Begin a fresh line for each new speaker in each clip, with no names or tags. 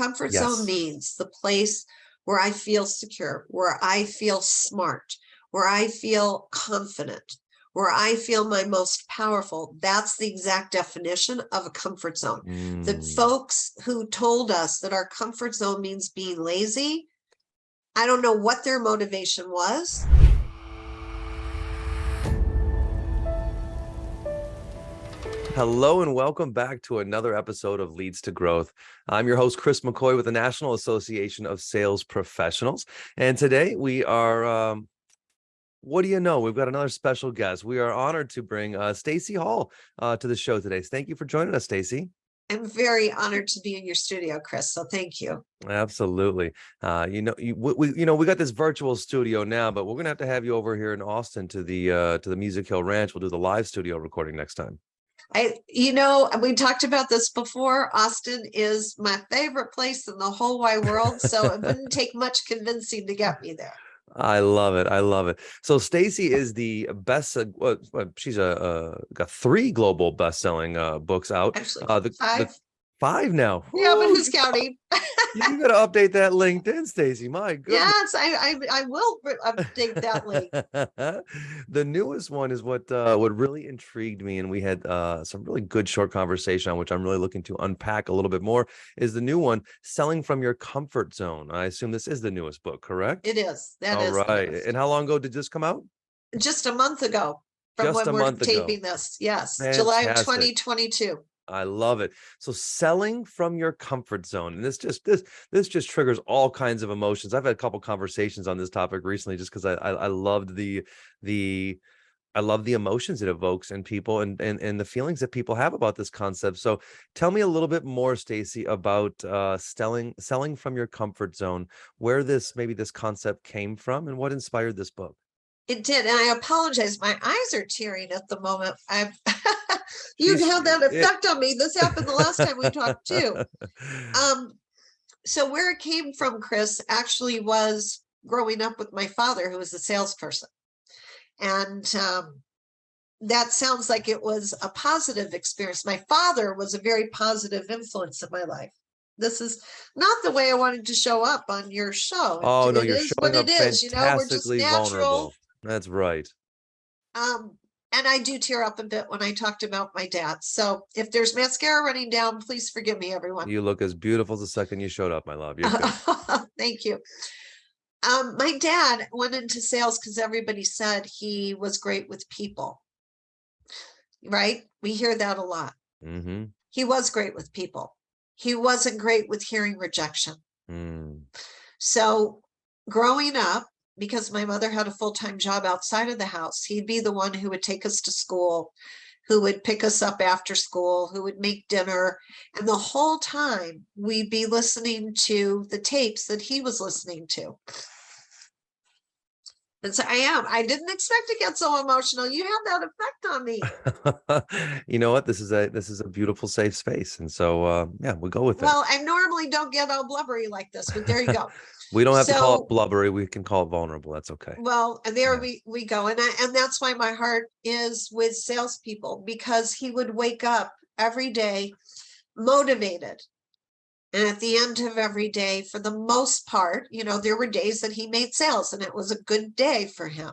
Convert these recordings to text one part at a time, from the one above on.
Comfort zone means the place where I feel secure, where I feel smart, where I feel confident, where I feel my most powerful. That's the exact definition of a comfort zone. The folks who told us that our comfort zone means being lazy, I don't know what their motivation was.
Hello and welcome back to another episode of Leads to Growth. I'm your host, Chris McCoy with the National Association of Sales Professionals. And today we are, what do you know? We've got another special guest. We are honored to bring Stacey Hall to the show today. Thank you for joining us, Stacey.
I'm very honored to be in your studio, Chris. So thank you.
Absolutely. We got this virtual studio now, but we're going to have you over here in Austin to the Music Hill Ranch. We'll do the live studio recording next time.
We talked about this before. Austin is my favorite place in the whole wide world, so it wouldn't take much convincing to get me there.
I love it. I love it. So Stacey is the best. She's got 3 global best-selling books out.
Actually, 5.
5 now.
Yeah, but who's counting?
You got to update that LinkedIn, Stacey. My goodness.
Yes, I will update that link.
The newest one is what really intrigued me, and we had some really good short conversation on which I'm really looking to unpack a little bit more. Is the new one, Selling from Your Comfort Zone? I assume this is the newest book, correct?
It is. That is.
All right. And how long ago did this come out?
Just a month ago. From when we're taping this. Yes,
Fantastic.
July of 2022.
I love it. So selling from your comfort zone. And this just triggers all kinds of emotions. I've had a couple conversations on this topic recently just because I loved the emotions it evokes in people and the feelings that people have about this concept. So tell me a little bit more, Stacey, about selling from your comfort zone, where this concept came from and what inspired this book.
It did. And I apologize. My eyes are tearing at the moment. You'd have that effect on me. This happened the last time we talked too. So where it came from, Chris, actually was growing up with my father, who was a salesperson. And that sounds like it was a positive experience. My father was a very positive influence in my life. This is not the way I wanted to show up on your show.
Oh, no, you're showing up fantastically vulnerable. That's right.
And I do tear up a bit when I talked about my dad. So if there's mascara running down, please forgive me, everyone.
You look as beautiful as the second you showed up, my love. You're good.
Thank you. My dad went into sales because everybody said he was great with people. Right? We hear that a lot.
Mm-hmm.
He was great with people. He wasn't great with hearing rejection. So growing up, because my mother had a full-time job outside of the house, he'd be the one who would take us to school, who would pick us up after school, who would make dinner. And the whole time we'd be listening to the tapes that he was listening to. And so I didn't expect to get so emotional. You have that effect on me.
You know what? This is a beautiful, safe space. And so, yeah, we'll go with it.
Well, I normally don't get all blubbery like this, but there you go.
We don't have to call it blubbery. We can call it vulnerable. That's okay.
Well, and there we go. And that's why my heart is with salespeople, because he would wake up every day motivated. And at the end of every day, for the most part, there were days that he made sales and it was a good day for him.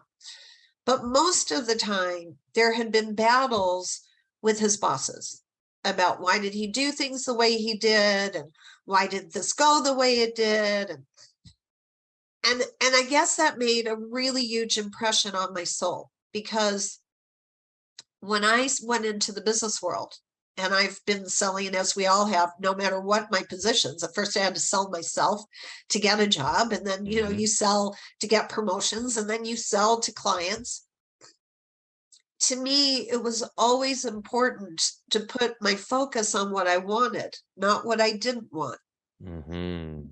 But most of the time, there had been battles with his bosses about why did he do things the way he did, and why did this go the way it did. And I guess that made a really huge impression on my soul, because when I went into the business world, and I've been selling, as we all have, no matter what my positions. At first I had to sell myself to get a job. And then, you sell to get promotions, and then you sell to clients. To me, it was always important to put my focus on what I wanted, not what I didn't want.
Mm-hmm.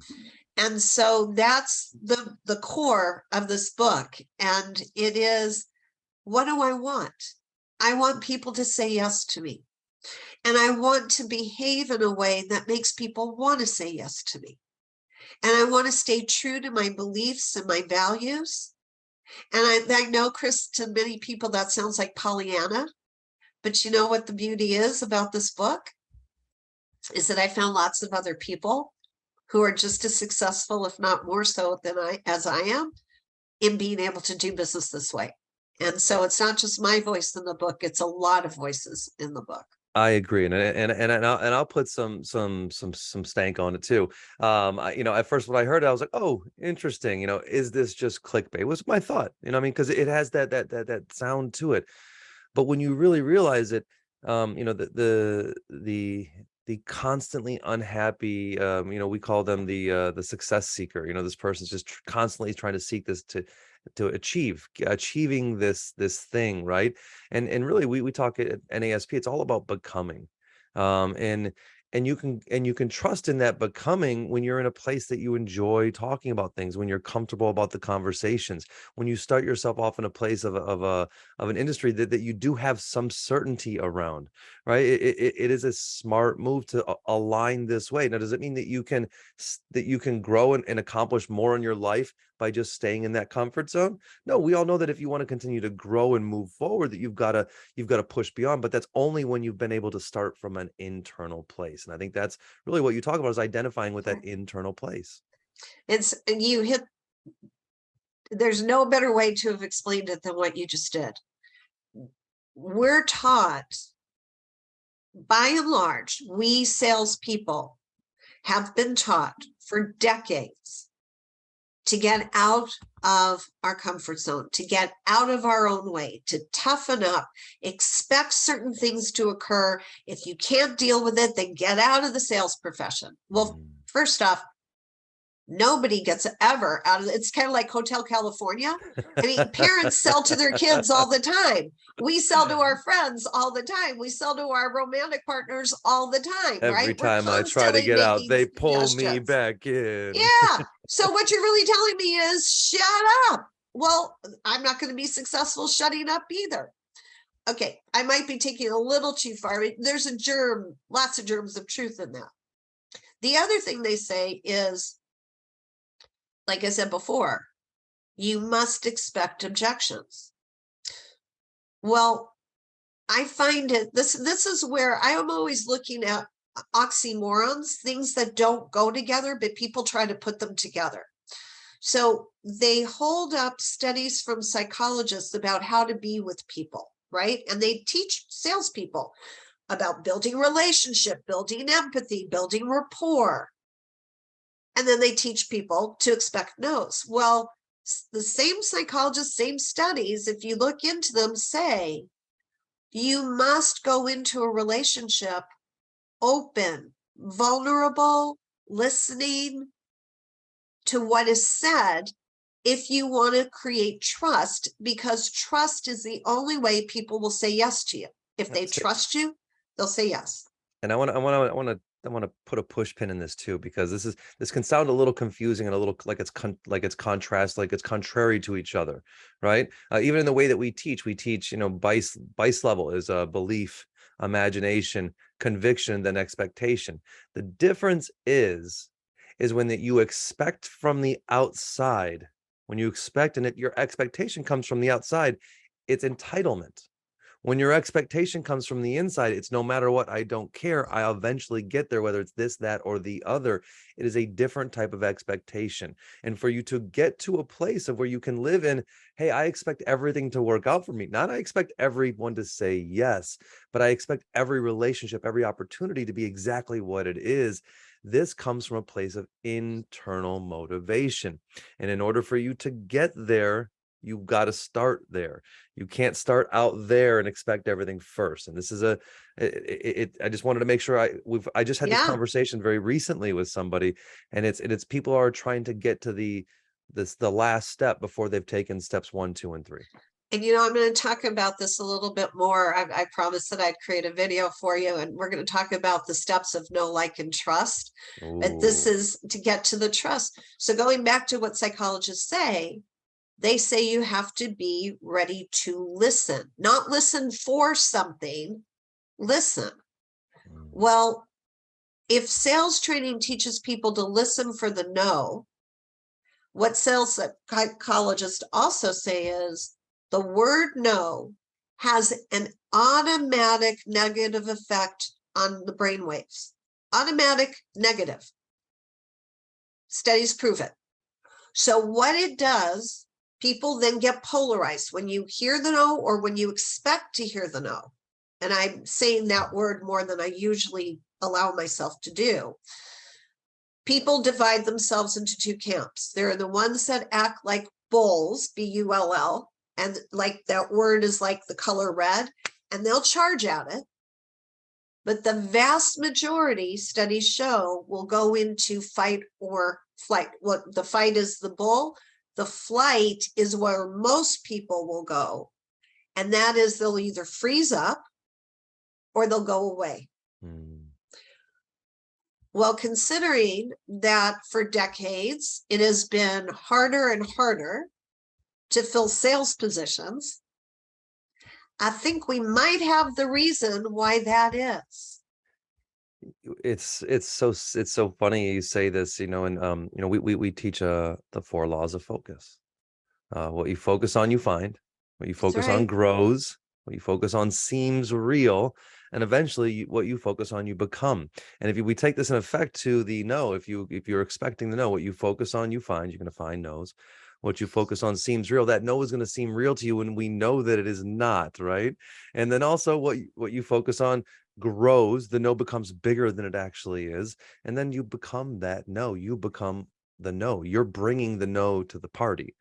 And so that's the core of this book. And it is, what do I want? I want people to say yes to me. And I want to behave in a way that makes people want to say yes to me. And I want to stay true to my beliefs and my values. And I know, Chris, to many people that sounds like Pollyanna. But you know what the beauty is about this book? Is that I found lots of other people who are just as successful, if not more so than I am, in being able to do business this way. And so it's not just my voice in the book, it's a lot of voices in the book.
I agree, and I'll put some stank on it too. At first when I heard it, I was like, oh, interesting. Is this just clickbait? Was my thought. I mean, because it has that sound to it. But when you really realize it, the constantly unhappy, we call them the success seeker. This person's just constantly trying to seek this to achieving this thing, right? And really, we talk at NASP, it's all about becoming, and you can trust in that becoming when you're in a place that you enjoy talking about things, when you're comfortable about the conversations, when you start yourself off in a place of an industry that you do have some certainty around, right? It is a smart move to align this way. Now, does it mean that you can grow and accomplish more in your life by just staying in that comfort zone? No, we all know that if you want to continue to grow and move forward, that you've got to push beyond, but that's only when you've been able to start from an internal place. And I think that's really what you talk about, is identifying with that internal place.
There's no better way to have explained it than what you just did. We're taught, by and large, we salespeople have been taught for decades to get out of our comfort zone, to get out of our own way, to toughen up, expect certain things to occur. If you can't deal with it, then get out of the sales profession. Well, first off, nobody gets ever out of it. It's kind of like Hotel California. I mean, parents sell to their kids all the time. We sell to our friends all the time. We sell to our romantic partners all the time,
Every
right?
time I try to get out, they pull me back in.
Yeah. So what you're really telling me is shut up. Well, I'm not going to be successful shutting up either. Okay, I might be taking it a little too far. There's lots of germs of truth in that. The other thing they say is, like I said before, you must expect objections. Well, I find this is where I am always looking at oxymorons, things that don't go together, but people try to put them together. So they hold up studies from psychologists about how to be with people, right? And they teach salespeople about building relationship, building empathy, building rapport. And then they teach people to expect no's. Well, the same psychologists, same studies, if you look into them, say you must go into a relationship open, vulnerable, listening to what is said if you want to create trust, because trust is the only way people will say yes to you. If they trust you, they'll say yes.
And I want to put a push pin in this too, because this can sound a little confusing and a little like it's contrast, like it's contrary to each other, right? Even in the way that we teach, BICE level is belief, imagination, conviction, then expectation. The difference is when that you expect from the outside, when you expect and your expectation comes from the outside, it's entitlement. When your expectation comes from the inside, it's no matter what, I don't care, I'll eventually get there, whether it's this, that, or the other. It is a different type of expectation. And for you to get to a place of where you can live in, hey, I expect everything to work out for me. Not I expect everyone to say yes, but I expect every relationship, every opportunity to be exactly what it is. This comes from a place of internal motivation. And in order for you to get there, you've got to start there. You can't start out there and expect everything first. And this is I just wanted to make sure I just had this conversation very recently with somebody, and it's people are trying to get to the last step before they've taken steps 1, 2, and 3.
And, I'm going to talk about this a little bit more. I promised that I'd create a video for you, and we're going to talk about the steps of know, like, and trust. But this is to get to the trust. So going back to what psychologists say, they say you have to be ready to listen, not listen for something, listen. Well, if sales training teaches people to listen for the no, what sales psychologists also say is the word no has an automatic negative effect on the brain waves. Automatic negative. Studies prove it. So what it does, people then get polarized when you hear the no or when you expect to hear the no. And I'm saying that word more than I usually allow myself to do. People divide themselves into two camps. There are the ones that act like bulls, B-U-L-L, and like that word is like the color red, and they'll charge at it. But the vast majority, studies show, will go into fight or flight. What the fight is the bull, the flight is where most people will go. And that is they'll either freeze up or they'll go away. Well, considering that for decades, it has been harder and harder to fill sales positions, I think we might have the reason why that is.
It's so funny you say this, and we teach the 4 laws of focus. What you focus on, you find. What you focus on grows. What you focus on seems real, and eventually, what you focus on, you become. And if we take this in effect to the no, if you're expecting the no, what you focus on, you find. You're going to find no's. What you focus on seems real. That no is going to seem real to you when we know that it is not, right? And then also, what you focus on grows. The no becomes bigger than it actually is, and then you become that no. You become the no. You're bringing the no to the party.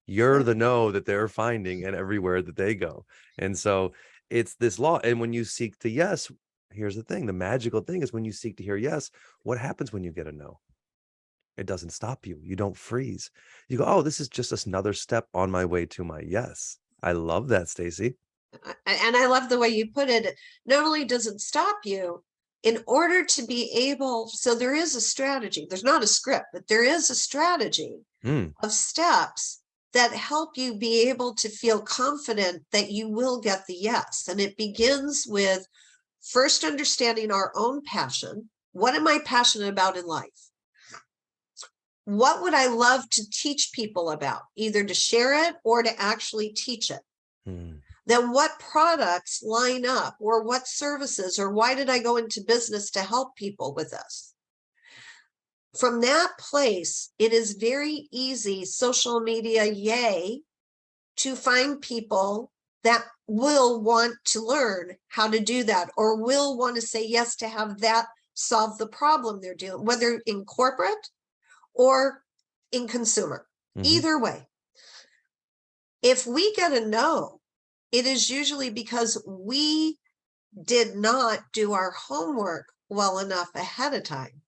You're the no that they're finding and everywhere that they go. And so it's this law. And when you seek to yes, here's the thing. The magical thing is when you seek to hear yes, what happens when you get a no? It doesn't stop you. You don't freeze. You go, oh, this is just another step on my way to my yes. I love that, Stacey.
And I love the way you put it. Not only does it stop you, in order to be able, so there is a strategy. There's not a script, but there is a strategy of steps that help you be able to feel confident that you will get the yes. And it begins with first understanding our own passion. What am I passionate about in life? What would I love to teach people about, either to share it or to actually teach it? Then what products line up, or what services, or why did I go into business to help people with this? From that place, it is very easy, social media, yay, to find people that will want to learn how to do that, or will want to say yes to have that solve the problem they're dealing, whether in corporate or in consumer. Either way, if we get a no, it is usually because we did not do our homework well enough ahead of time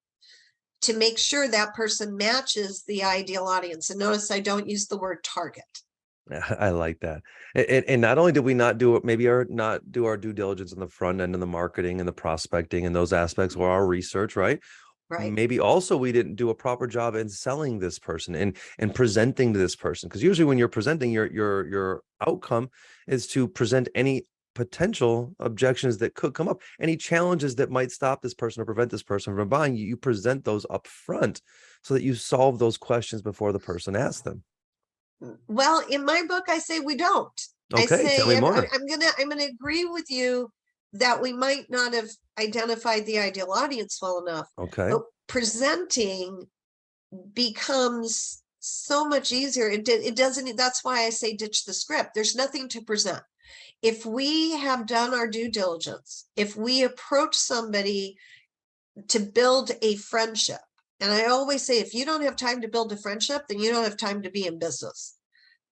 to make sure that person matches the ideal audience. And notice I don't use the word target.
I like that. And not only did we not do our due diligence on the front end and the marketing and the prospecting and those aspects, or our research, right?
Right.
Maybe also we didn't do a proper job in selling this person and presenting to this person. Because usually when you're presenting, your outcome is to present any potential objections that could come up, any challenges that might stop this person or prevent this person from buying. You present those up front so that you solve those questions before the person asks them.
Well, in my book, I say we don't.
Okay,
I say,
tell me more.
I'm gonna agree with you that we might not have identified the ideal audience well enough.
Okay.
But presenting becomes so much easier. It doesn't. That's why I say ditch the script. There's nothing to present. If we have done our due diligence, if we approach somebody to build a friendship, and I always say, if you don't have time to build a friendship, then you don't have time to be in business,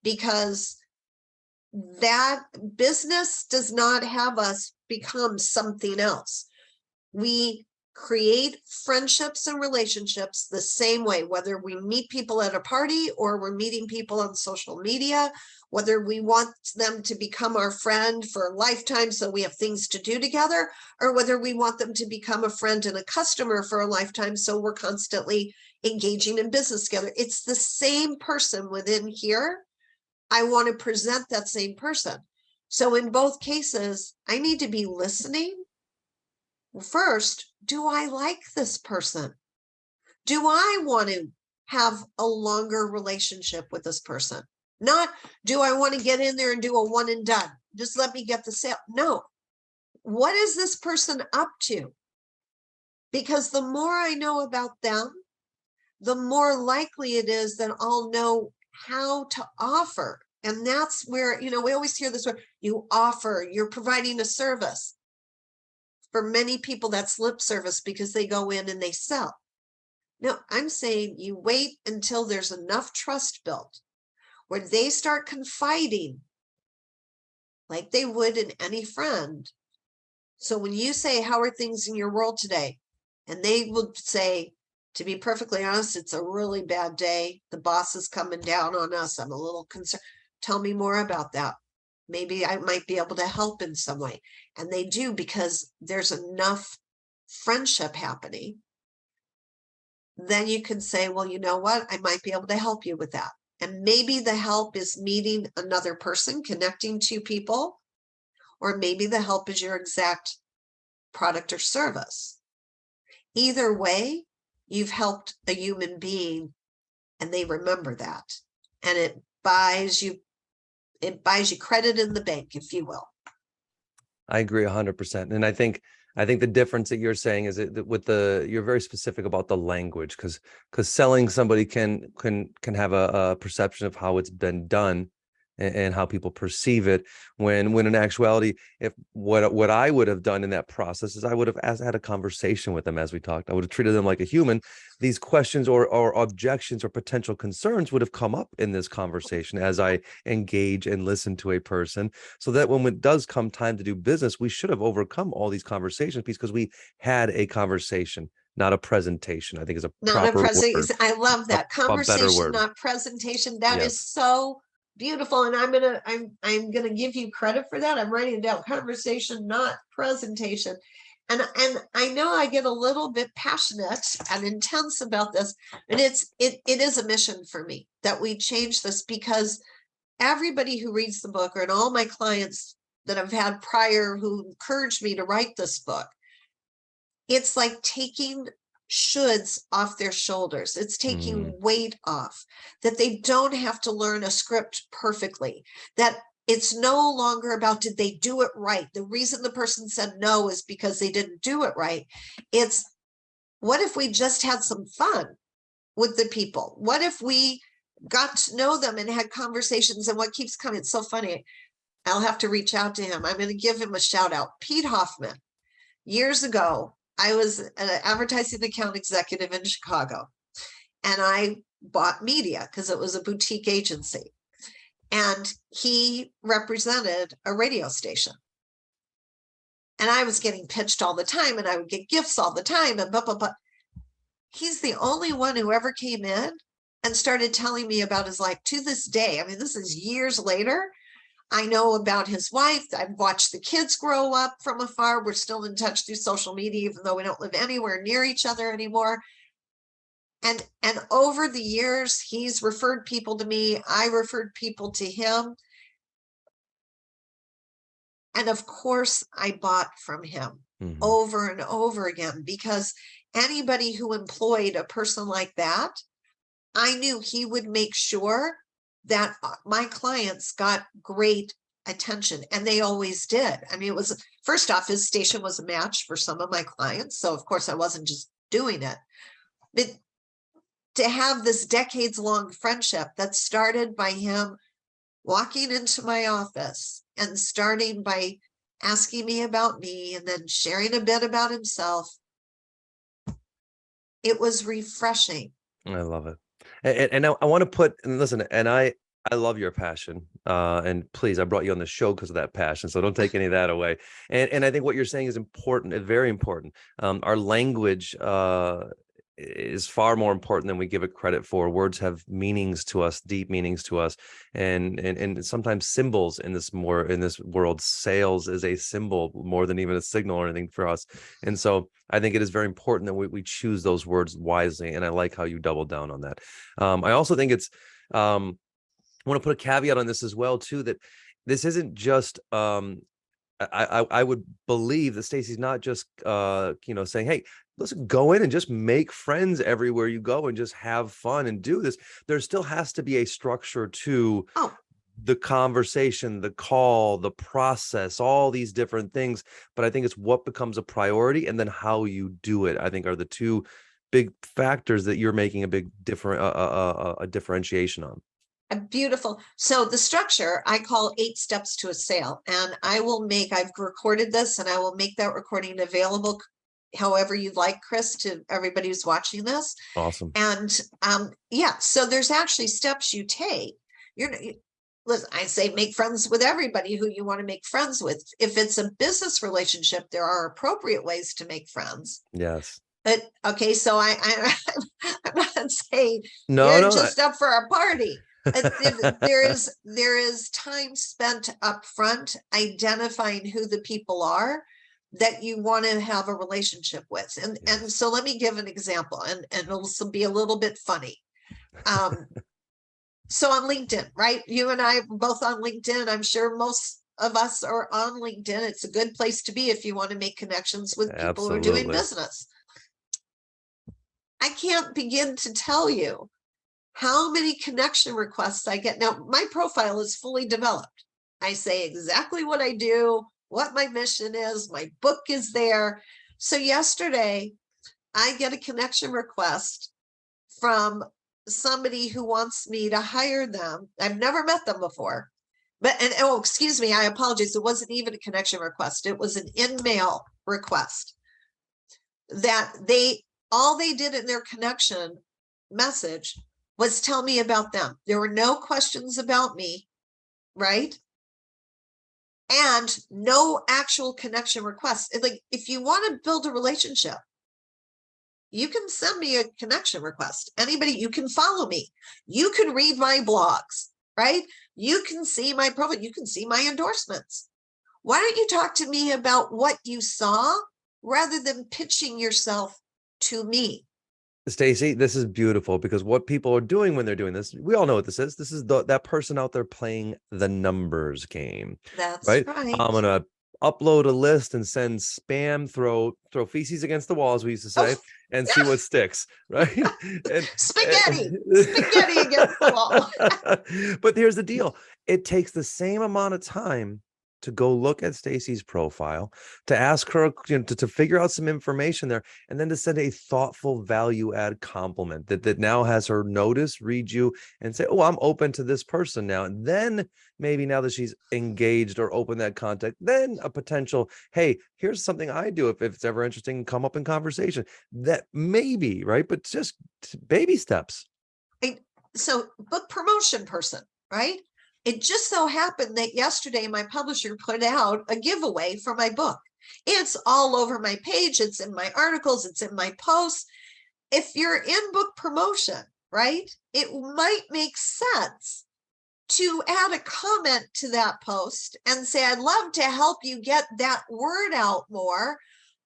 because that business does not have us become something else. We create friendships and relationships the same way, whether we meet people at a party or we're meeting people on social media, whether we want them to become our friend for a lifetime so we have things to do together, or whether we want them to become a friend and a customer for a lifetime so we're constantly engaging in business together. It's the same person within here. I want to present that same person. So in both cases, I need to be listening. First, do I like this person? Do I want to have a longer relationship with this person? Not, do I want to get in there and do a one and done? Just let me get the sale. No. What is this person up to? Because the more I know about them, the more likely it is that I'll know how to offer. And that's where, we always hear this word, you offer, you're providing a service. For many people, that's lip service because they go in and they sell. No, I'm saying you wait until there's enough trust built where they start confiding like they would in any friend. So when you say, how are things in your world today? And they will say, to be perfectly honest, it's a really bad day. The boss is coming down on us. I'm a little concerned. Tell me more about that. Maybe I might be able to help in some way. And they do, because there's enough friendship happening. Then you can say, well, you know what? I might be able to help you with that. And maybe the help is meeting another person, connecting two people, or maybe the help is your exact product or service. Either way, you've helped a human being and they remember that. And it buys you credit in the bank, if you will.
I agree 100%. And I think the difference that you're saying is that you're very specific about the language, because selling somebody can have a perception of how it's been done and how people perceive it, when in actuality, if what I would have done in that process is I would have had a conversation with them. As we talked, I would have treated them like a human. These questions or objections or potential concerns would have come up in this conversation as I engage and listen to a person, so that when it does come time to do business, we should have overcome all these conversations because we had a conversation, not a presentation. I think is a proper word.
I love that.
A better
Conversation,
word.
not presentation. That is
Yes.
so beautiful. And I'm gonna give you credit for that. I'm writing it down. Conversation, not presentation. And I know I get a little bit passionate and intense about this, and it is a mission for me that we change this, because everybody who reads the book, and all my clients that I've had prior who encouraged me to write this book, it's like taking shoulds off their shoulders. It's taking weight off, that they don't have to learn a script perfectly, that it's no longer about, did they do it right? The reason the person said no is because they didn't do it right. It's, what if we just had some fun with the people? What if we got to know them and had conversations? And what keeps coming, it's so funny. I'll have to reach out to him. I'm going to give him a shout out. Pete Hoffman. Years ago, I was an advertising account executive in Chicago, and I bought media because it was a boutique agency, and he represented a radio station. And I was getting pitched all the time, and I would get gifts all the time, and blah, blah, blah. He's the only one who ever came in and started telling me about his life to this day. I mean, this is years later. I know about his wife. I've watched the kids grow up from afar. We're still in touch through social media, even though we don't live anywhere near each other anymore. And over the years, he's referred people to me. I referred people to him. And of course, I bought from him over and over again, because anybody who employed a person like that, I knew he would make sure that my clients got great attention, and they always did. I mean, it was, first off, his station was a match for some of my clients. So of course I wasn't just doing it, but to have this decades-long friendship that started by him walking into my office and starting by asking me about me and then sharing a bit about himself, it was refreshing.
I love it. And I want to put, and listen, and I love your passion. And please, I brought you on the show because of that passion. So don't take any of that away. And I think what you're saying is important, very important. Our language is far more important than we give it credit for. Words have meanings to us, deep meanings to us, and sometimes symbols in this world. Sales is a symbol more than even a signal or anything for us. And so I think it is very important that we choose those words wisely. And I like how you doubled down on that. I also think it's I want to put a caveat on this as well too, that this isn't just I would believe that Stacey's not just saying, hey, let's go in and just make friends everywhere you go and just have fun and do this. There still has to be a structure to the conversation, the call, the process, all these different things. But I think it's what becomes a priority and then how you do it, I think, are the two big factors that you're making a big different a differentiation on.
Beautiful. So the structure I call 8 steps to a sale, and I've recorded this and I will make that recording available however you'd like, Chris, to everybody who's watching this.
Awesome.
And yeah, so there's actually steps you take. Listen, I say make friends with everybody who you want to make friends with. If it's a business relationship, there are appropriate ways to make friends.
Yes.
But okay, so I'm not saying
No,
you're just up for a party. There is time spent up front identifying who the people are that you want to have a relationship with. And so let me give an example, and it'll be a little bit funny. So on LinkedIn, right? You and I are both on LinkedIn. I'm sure most of us are on LinkedIn. It's a good place to be if you want to make connections with people who are doing business. I can't begin to tell you how many connection requests I get. Now, my profile is fully developed. I say exactly what I do, what my mission is. My book is there. So yesterday, I get a connection request from somebody who wants me to hire them. I've never met them before. Oh, excuse me, I apologize. It wasn't even a connection request. It was an in-mail request that all they did in their connection message was tell me about them. There were no questions about me, right? And no actual connection requests. Like, if you want to build a relationship, you can send me a connection request. Anybody, you can follow me. You can read my blogs, right? You can see my profile. You can see my endorsements. Why don't you talk to me about what you saw rather than pitching yourself to me?
Stacey, this is beautiful, because what people are doing when they're doing this, we all know what this is. This is that person out there playing the numbers game.
That's
right.
right.
I'm gonna upload a list and send spam, throw feces against the wall, as we used to say, and see what sticks. Right.
Spaghetti against the wall.
But here's the deal: it takes the same amount of time to go look at Stacey's profile, to ask her, to figure out some information there, and then to send a thoughtful value add compliment that now has her notice, read you, and say, oh, I'm open to this person now. And then maybe now that she's engaged or open that contact, then a potential, hey, here's something I do if it's ever interesting, come up in conversation. That maybe, right? But just baby steps.
So book promotion person, right? It just so happened that yesterday my publisher put out a giveaway for my book. It's all over my page. It's in my articles. It's in my posts. If you're in book promotion, right, it might make sense to add a comment to that post and say, I'd love to help you get that word out more.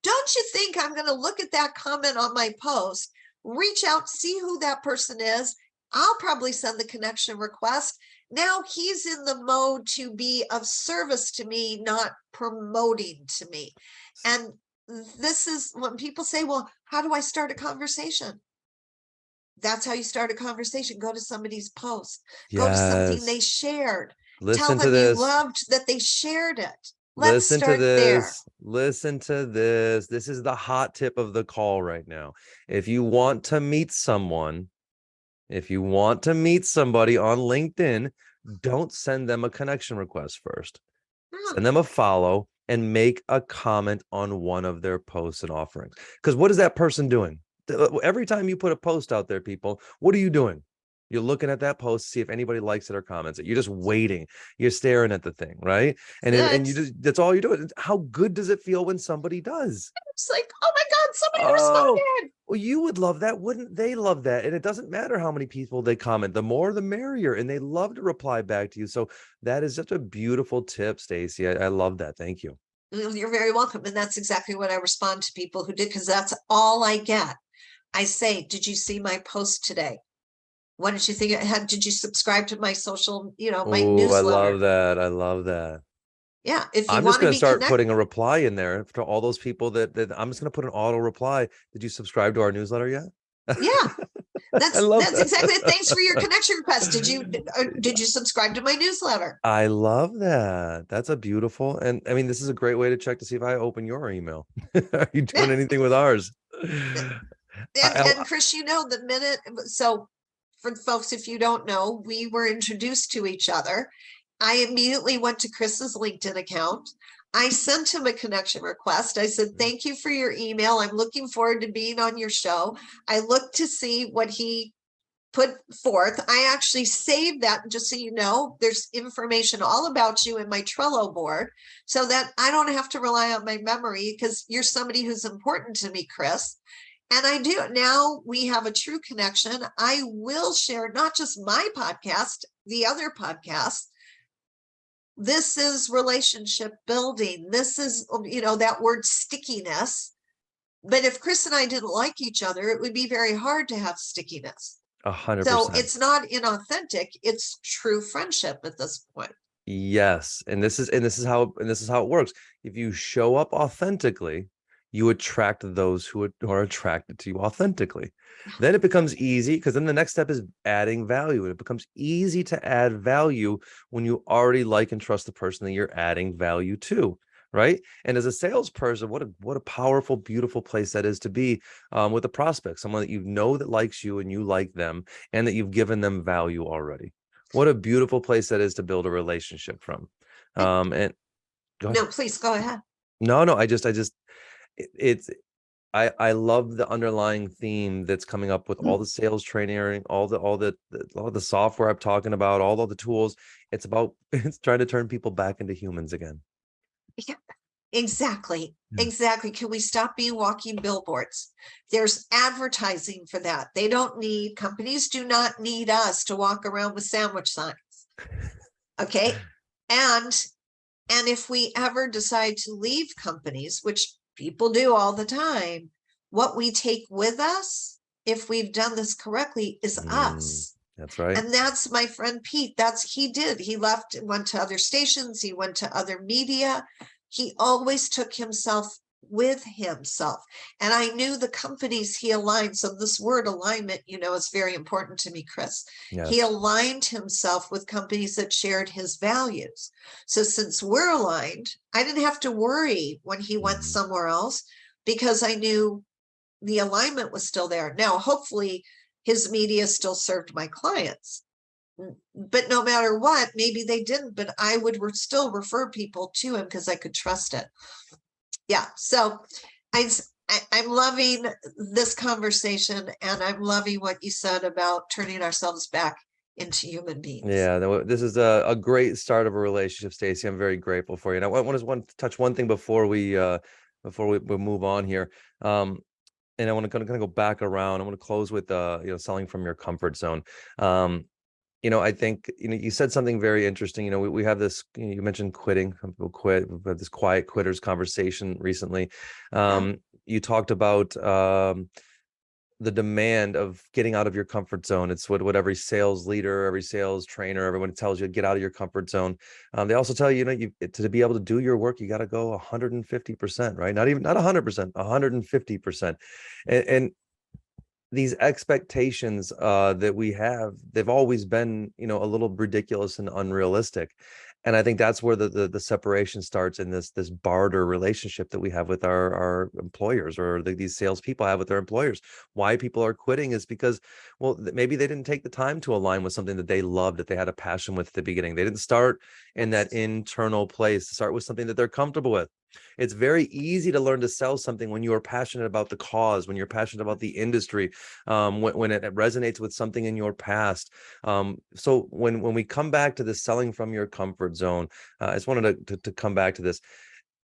Don't you think I'm going to look at that comment on my post, reach out, see who that person is? I'll probably send the connection request. Now he's in the mode to be of service to me, not promoting to me. And this is when people say, well, how do I start a conversation? That's how you start a conversation. Go to somebody's post. Go to something they shared.
Listen
Tell
to
them you
this.
loved that they shared it.
Listen to this. Listen to this. This is the hot tip of the call right now. If you want to meet someone, if you want to meet somebody on LinkedIn, don't send them a connection request first. Send them a follow and make a comment on one of their posts and offerings. Because what is that person doing? Every time you put a post out there, people, what are you doing? You're looking at that post to see if anybody likes it or comments it. You're just waiting. You're staring at the thing, right? And you just, that's all you're doing. How good does it feel when somebody does?
It's like, oh my God, somebody responded.
Well, you would love that. Wouldn't they love that? And it doesn't matter how many people they comment. The more, the merrier. And they love to reply back to you. So that is such a beautiful tip, Stacey. I love that. Thank you.
You're very welcome. And that's exactly what I respond to people who did, because that's all I get. I say, did you see my post today? What did you think? Did you subscribe to my social, my newsletter?
I love that. I love that.
Yeah. If you
I'm
want
just going to start
connected,
putting a reply in there to all those people that I'm just going to put an auto reply. Did you subscribe to our newsletter yet?
Yeah. That's
that.
exactly it. Thanks for your connection request. Did you subscribe to my newsletter?
I love that. That's a beautiful, and I mean, this is a great way to check to see if I open your email. Are you doing anything with ours?
And Chris, the minute, so for folks, if you don't know, we were introduced to each other. I immediately went to Chris's LinkedIn account. I sent him a connection request. I said, thank you for your email. I'm looking forward to being on your show. I looked to see what he put forth. I actually saved that, just so you know, there's information all about you in my Trello board so that I don't have to rely on my memory, because you're somebody who's important to me, Chris. And I do. Now we have a true connection. I will share not just my podcast, the other podcasts. This is relationship building. This is, that word stickiness. But if Chris and I didn't like each other, it would be very hard to have stickiness.
100%.
So it's not inauthentic, it's true friendship at this point.
Yes. And this is how it works. If you show up authentically, you attract those who are attracted to you authentically. Then it becomes easy, because then the next step is adding value. And it becomes easy to add value when you already like and trust the person that you're adding value to. Right. And as a salesperson, what a powerful, beautiful place that is to be with a prospect, someone that you know that likes you and you like them, and that you've given them value already. What a beautiful place that is to build a relationship from. And
no, please go ahead.
No, I love the underlying theme that's coming up with all the sales training, all the software I'm talking about, all of the tools. It's trying to turn people back into humans again.
Yeah, exactly. Yeah. Exactly. Can we stop being walking billboards? There's advertising for that. Companies do not need us to walk around with sandwich signs. Okay. And if we ever decide to leave companies, which people do all the time, what we take with us, if we've done this correctly, is us.
That's right.
And that's my friend Pete. He left, went to other stations. He went to other media. He always took himself with himself. And I knew the companies he aligned. So this word alignment, is very important to me, Chris. Yes. He aligned himself with companies that shared his values. So since we're aligned, I didn't have to worry when he went somewhere else, because I knew the alignment was still there. Now, hopefully his media still served my clients, but no matter what, maybe they didn't, but I would still refer people to him because I could trust it. Yeah. So I'm loving this conversation, and I'm loving what you said about turning ourselves back into human beings.
Yeah, this is a great start of a relationship, Stacey. I'm very grateful for you. And I want to touch one thing before we move on here. And I want to kind of go back around. I want to close with selling from your comfort zone. I think you said something very interesting. We have this. You mentioned quitting. Some people quit. We've had this quiet quitters conversation recently. You talked about the demand of getting out of your comfort zone. It's what every sales leader, every sales trainer, everyone tells you, get out of your comfort zone. They also tell you, to be able to do your work, you got to go 150%, right? Not 100%, 150%. And these expectations that we have, they've always been, a little ridiculous and unrealistic. And I think that's where the separation starts in this barter relationship that we have with our employers, or these salespeople have with their employers. Why people are quitting is because, well, maybe they didn't take the time to align with something that they loved, that they had a passion with at the beginning. They didn't start in that internal place, to start with something that they're comfortable with. It's very easy to learn to sell something when you are passionate about the cause, when you're passionate about the industry, when it resonates with something in your past. So when we come back to the selling from your comfort zone, I just wanted to come back to this.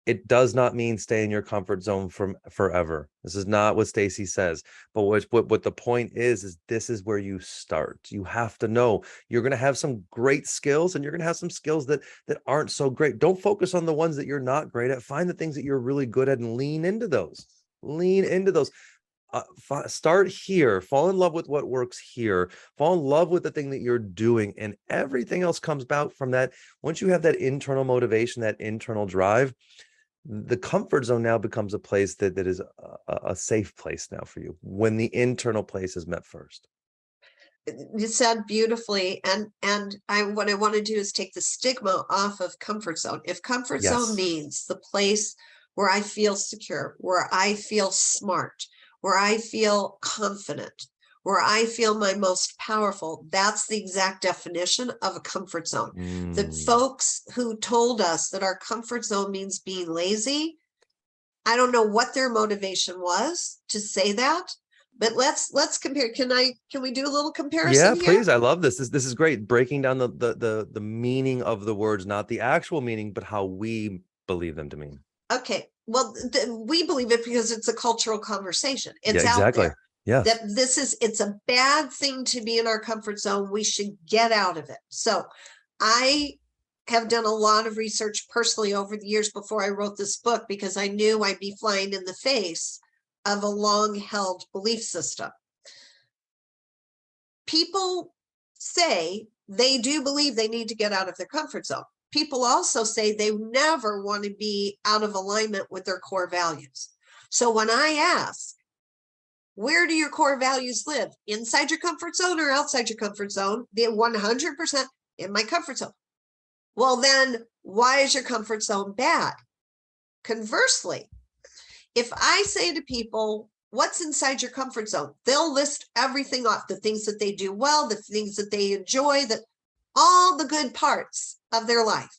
It does not mean stay in your comfort zone forever. This is not what Stacey says. But what the point is this is where you start. You have to know you're going to have some great skills, and you're going to have some skills that aren't so great. Don't focus on the ones that you're not great at. Find the things that you're really good at and lean into those. Start here, fall in love with what works here, fall in love with the thing that you're doing, and everything else comes about from that. Once you have that internal motivation, that internal drive, the comfort zone now becomes a place that is a safe place now for you, when the internal place is met first.
You said beautifully, and what I want to do is take the stigma off of comfort zone. If comfort zone means the place where I feel secure, where I feel smart, where I feel confident, where I feel my most powerful. That's the exact definition of a comfort zone. The folks who told us that our comfort zone means being lazy, I don't know what their motivation was to say that, but let's compare. Can we do a little comparison
Yeah,
here?
please. I love this. This is great. Breaking down the meaning of the words, not the actual meaning, but how we believe them to mean.
Okay. Well, we believe it because it's a cultural conversation. It's
Yeah,
out
exactly.
there.
Yes.
That it's a bad thing to be in our comfort zone. We should get out of it. So I have done a lot of research personally over the years before I wrote this book, because I knew I'd be flying in the face of a long held belief system. People say they do believe they need to get out of their comfort zone. People also say they never want to be out of alignment with their core values. So when I ask, where do your core values live? Inside your comfort zone or outside your comfort zone? They're 100% in my comfort zone. Well, then why is your comfort zone bad? Conversely, if I say to people, what's inside your comfort zone? They'll list everything off, the things that they do well, the things that they enjoy, that all the good parts of their life.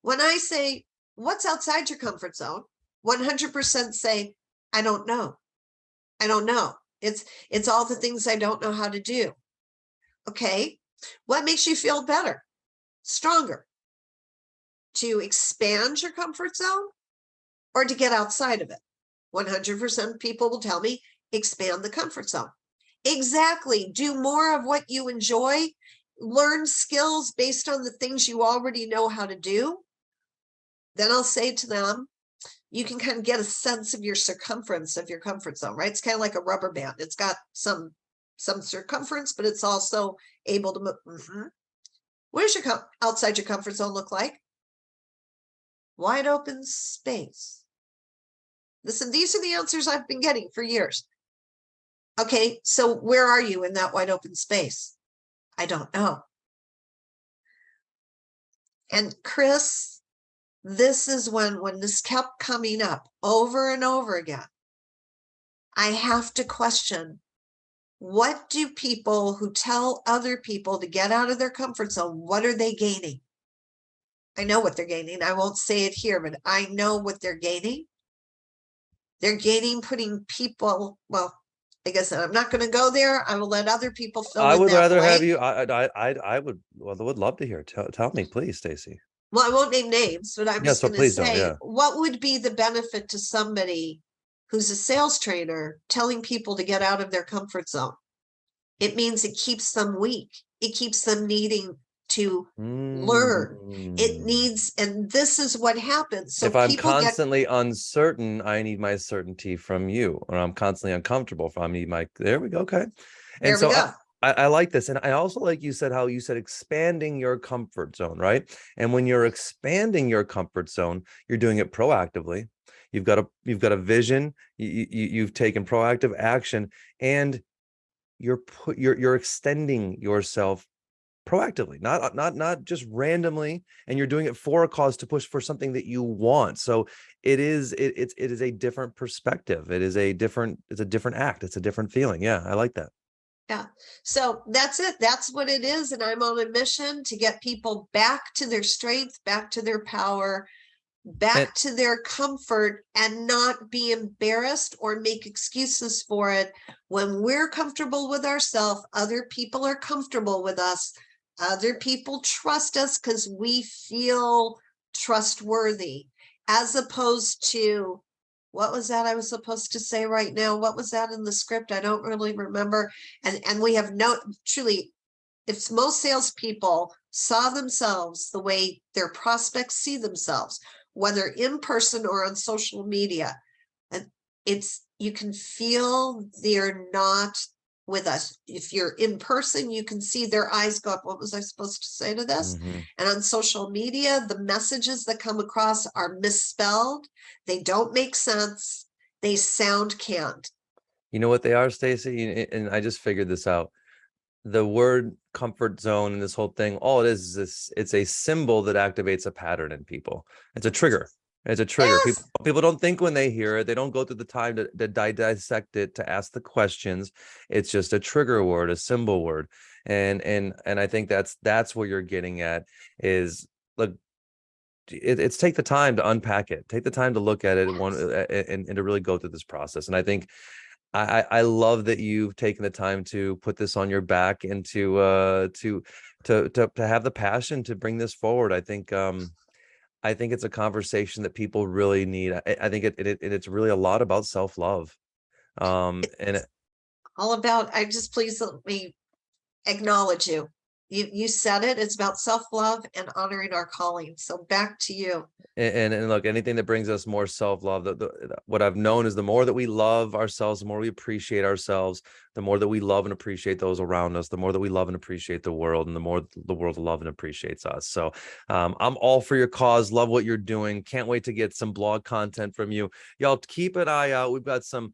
When I say, what's outside your comfort zone? 100% say, I don't know. I don't know. It's all the things I don't know how to do. Okay. What makes you feel better, stronger? To expand your comfort zone or to get outside of it? 100% of people will tell me, expand the comfort zone. Exactly. Do more of what you enjoy. Learn skills based on the things you already know how to do. Then I'll say to them, you can kind of get a sense of your circumference of your comfort zone, right? It's kind of like a rubber band. It's got some circumference, but it's also able to move. What does your outside your comfort zone look like? Wide open space. Listen, these are the answers I've been getting for years. Okay, so where are you in that wide open space? I don't know. And Chris, this is when this kept coming up over and over again, I have to question, what do people who tell other people to get out of their comfort zone, what are they gaining? I know what they're gaining. I won't say it here, but I know what they're gaining. They're gaining putting people, well, like I said, I'm not going to go there. I will let other people fill
I
in
would
that
rather have
blank.
you. I would love to hear. Tell me, please, Stacey.
Well, I won't name names, but I'm
Yeah,
just
so
going to
please don't.
say,
Yeah.
what would be the benefit to somebody who's a sales trainer telling people to get out of their comfort zone? It means it keeps them weak. It keeps them needing to learn. It needs, and this is what happens. So
If I'm
people get,
constantly uncertain, I need my certainty from you, or I'm constantly uncomfortable. If I need my, there we go. Okay. And
there we
so
go.
I like this. And I also like you said how you said expanding your comfort zone, right? And when you're expanding your comfort zone, you're doing it proactively. You've got a vision. You've taken proactive action, and you're extending yourself proactively, not just randomly, and you're doing it for a cause, to push for something that you want. So it is a different perspective. It's a different act. It's a different feeling. Yeah, I like that.
Yeah. So that's it. That's what it is. And I'm on a mission to get people back to their strength, back to their power, back to their comfort, and not be embarrassed or make excuses for it. When we're comfortable with ourselves, other people are comfortable with us. Other people trust us because we feel trustworthy, as opposed to, what was that I was supposed to say right now? What was that in the script? I don't really remember. And we have no, truly, if most salespeople saw themselves the way their prospects see themselves, whether in person or on social media, and you can feel they're not with us. If you're in person, you can see their eyes go up. What was I supposed to say to this? And on social media, the messages that come across are misspelled. They don't make sense. They sound canned.
You know what they are, Stacey? And I just figured this out. The word comfort zone and this whole thing, all it is this, it's a symbol that activates a pattern in people. It's a trigger. It's a trigger. People
Yes.
people don't think when they hear it. They don't go through the time to dissect it, to ask the questions. It's just a trigger word, a symbol word. And I think that's what you're getting at is, look, it's take the time to unpack it, take the time to look at it and to really go through this process. And I think I love that you've taken the time to put this on your back and to have the passion to bring this forward. I think it's a conversation that people really need. I think it's really a lot about self-love. And
All about, please let me acknowledge you. You said it. It's about self-love and honoring our calling. So back to you.
and look, anything that brings us more self-love, what I've known is the more that we love ourselves, the more we appreciate ourselves, the more that we love and appreciate those around us, the more that we love and appreciate the world, and the more the world love and appreciates us. So I'm all for your cause. Love what you're doing. Can't wait to get some blog content from you. Y'all keep an eye out. We've got some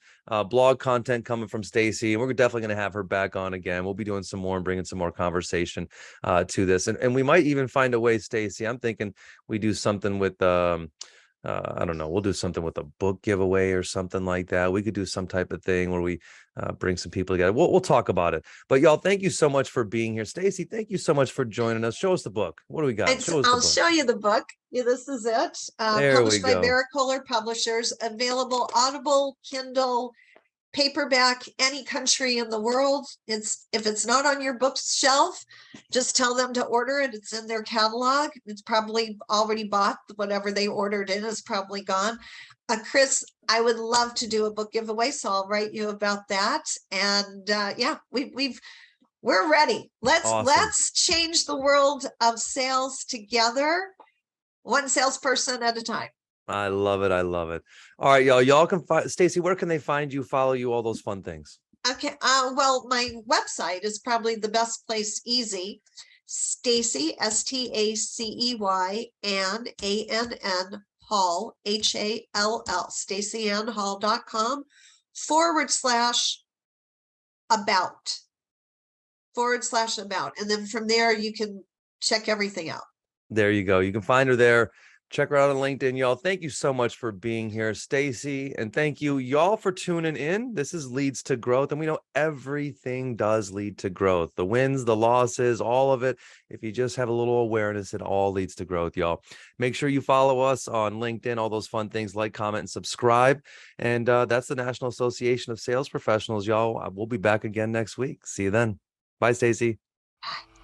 blog content coming from Stacey, and we're definitely going to have her back on again. We'll be doing some more and bringing some more conversation to this. And we might even find a way, Stacey. I'm thinking we do something with I don't know, we'll do something with a book giveaway or something like that. We could do some type of thing where we bring some people together. We'll talk about it. But y'all, thank you so much for being here. Stacey, thank you so much for joining us. Show us the book. What do we got? Show us the
I'll
book.
show you the book. Yeah, this is it.
There we
Published by
go.
Maricola Publishers, available Audible, Kindle, paperback, any country in the world. If it's not on your bookshelf, just tell them to order it. It's in their catalog. It's probably already bought. Whatever they ordered in is probably gone. Chris, I would love to do a book giveaway, so I'll write you about that. And yeah, we're ready.
Awesome.
Let's change the world of sales together, one salesperson at a time.
I love it. I love it. All right, y'all. Y'all can find Stacey. Where can they find you, follow you, all those fun things?
Okay. Well, my website is probably the best place. Easy. Stacey, Stacey and ANN Hall, HALL, StaceyAnnHall.com/about. /about. And then from there, you can check everything out.
There you go. You can find her there. Check her out on LinkedIn, y'all. Thank you so much for being here, Stacey. And thank you, y'all, for tuning in. This is Leads to Growth. And we know everything does lead to growth. The wins, the losses, all of it. If you just have a little awareness, it all leads to growth, y'all. Make sure you follow us on LinkedIn, all those fun things, like, comment, and subscribe. And that's the National Association of Sales Professionals, y'all. We'll be back again next week. See you then. Bye, Stacey.
Bye.